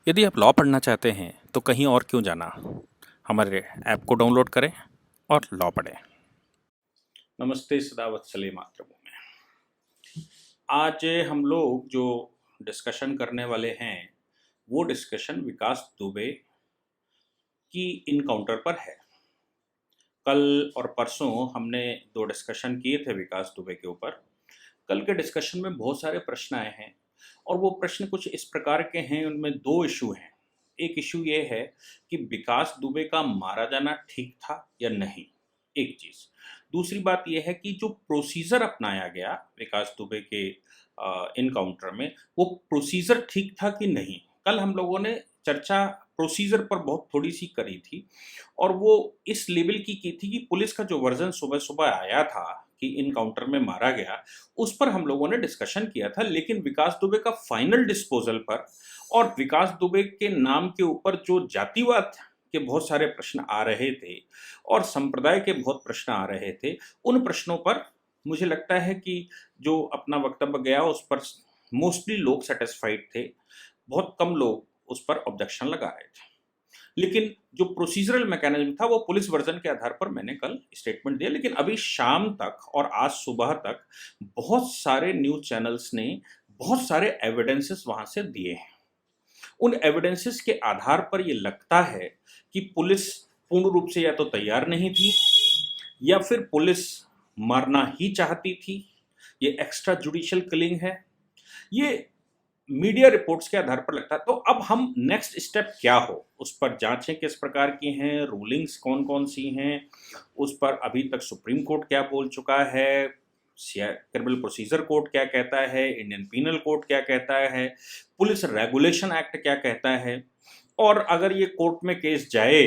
यदि आप लॉ पढ़ना चाहते हैं तो कहीं और क्यों जाना, हमारे ऐप को डाउनलोड करें और लॉ पढ़ें। नमस्ते सदावत्सले मातृभूमि। आज हम लोग जो डिस्कशन करने वाले हैं वो डिस्कशन विकास दुबे की इनकाउंटर पर है। कल और परसों हमने दो डिस्कशन किए थे विकास दुबे के ऊपर। कल के डिस्कशन में बहुत सारे प्रश्न आए हैं और वो प्रश्न कुछ इस प्रकार के हैं, उनमें दो इशू हैं। एक इशू ये है कि विकास दुबे का मारा जाना ठीक था या नहीं, एक चीज़। दूसरी बात यह है कि जो प्रोसीजर अपनाया गया विकास दुबे के इनकाउंटर में, वो प्रोसीजर ठीक था कि नहीं। कल हम लोगों ने चर्चा प्रोसीजर पर बहुत थोड़ी सी करी थी और वो इस लेवल की थी कि पुलिस का जो वर्जन सुबह सुबह आया था कि इनकाउंटर में मारा गया, उस पर हम लोगों ने डिस्कशन किया था। लेकिन विकास दुबे का फाइनल डिस्पोजल पर और विकास दुबे के नाम के ऊपर जो जातिवाद के बहुत सारे प्रश्न आ रहे थे और संप्रदाय के बहुत प्रश्न आ रहे थे, उन प्रश्नों पर मुझे लगता है कि जो अपना वक्तव्य गया उस पर मोस्टली लोग सेटिस्फाइड थे। बहुत कम लोग उस पर ऑब्जेक्शन लगा रहे थे। लेकिन जो प्रोसीजरल मैकेनिज्म था वो पुलिस वर्जन के आधार पर मैंने कल स्टेटमेंट दिया। लेकिन अभी शाम तक और आज सुबह तक बहुत सारे न्यूज़ चैनल्स ने बहुत सारे एविडेंसेस वहाँ से दिए हैं। उन एविडेंसेस के आधार पर ये लगता है कि पुलिस पूर्ण रूप से या तो तैयार नहीं थी या फिर पुलिस मारना ही चाहती थी। ये एक्स्ट्रा जुडिशियल किलिंग है, ये मीडिया रिपोर्ट्स के आधार पर लगता है। तो अब हम नेक्स्ट स्टेप क्या हो उस पर जांचें किस प्रकार की हैं, रूलिंग्स कौन कौन सी हैं, उस पर अभी तक सुप्रीम कोर्ट क्या बोल चुका है, क्रिमिनल प्रोसीजर कोड क्या कहता है, इंडियन पीनल कोड क्या कहता है, पुलिस रेगुलेशन एक्ट क्या कहता है, और अगर ये कोर्ट में केस जाए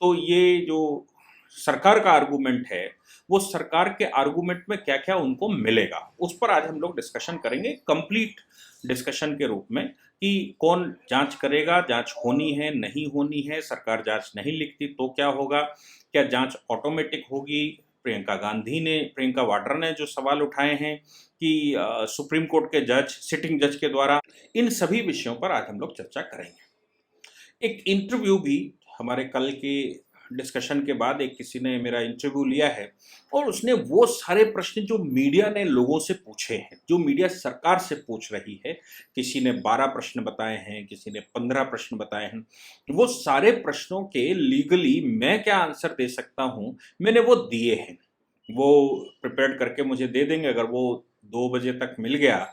तो ये जो सरकार का आर्गूमेंट है वो सरकार के आर्गूमेंट में क्या क्या उनको मिलेगा, उस पर आज हम लोग डिस्कशन करेंगे कंप्लीट डिस्कशन के रूप में कि कौन जांच करेगा, जांच होनी है नहीं होनी है, सरकार जांच नहीं लिखती तो क्या होगा, क्या जांच ऑटोमेटिक होगी। प्रियंका वाड्रा ने जो सवाल उठाए हैं कि सुप्रीम कोर्ट के जज सिटिंग जज के द्वारा, इन सभी विषयों पर आज हम लोग चर्चा करेंगे। एक इंटरव्यू भी हमारे कल के डिस्कशन के बाद एक किसी ने मेरा इंटरव्यू लिया है और उसने वो सारे प्रश्न जो मीडिया ने लोगों से पूछे हैं, जो मीडिया सरकार से पूछ रही है, किसी ने 12 प्रश्न बताए हैं, किसी ने 15 प्रश्न बताए हैं, वो सारे प्रश्नों के लीगली मैं क्या आंसर दे सकता हूँ मैंने वो दिए हैं। वो प्रिपेयर करके मुझे दे देंगे। अगर वो 2 बजे तक मिल गया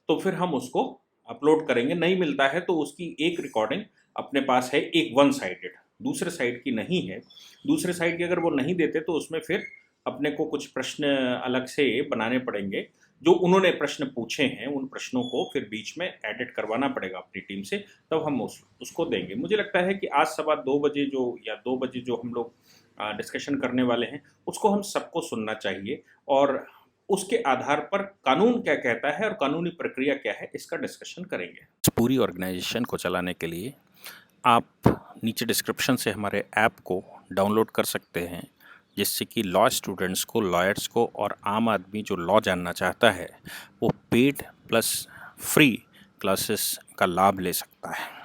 तो फिर हम उसको अपलोड करेंगे, नहीं मिलता है तो उसकी एक रिकॉर्डिंग अपने पास है, एक वन साइडेड, दूसरे साइड की नहीं है। दूसरे साइड की अगर वो नहीं देते तो उसमें फिर अपने को कुछ प्रश्न अलग से बनाने पड़ेंगे, जो उन्होंने प्रश्न पूछे हैं उन प्रश्नों को फिर बीच में एडिट करवाना पड़ेगा अपनी टीम से, तब हम उसको देंगे। मुझे लगता है कि आज सवा 2 बजे या 2 बजे जो हम लोग डिस्कशन करने वाले हैं उसको हम सबको सुनना चाहिए और उसके आधार पर कानून क्या कहता है और कानूनी प्रक्रिया क्या है इसका डिस्कशन करेंगे। इस पूरी ऑर्गेनाइजेशन को चलाने के लिए आप नीचे डिस्क्रिप्शन से हमारे ऐप को डाउनलोड कर सकते हैं, जिससे कि लॉ स्टूडेंट्स को, लॉयर्स को और आम आदमी जो लॉ जानना चाहता है वो पेड प्लस फ्री क्लासेस का लाभ ले सकता है।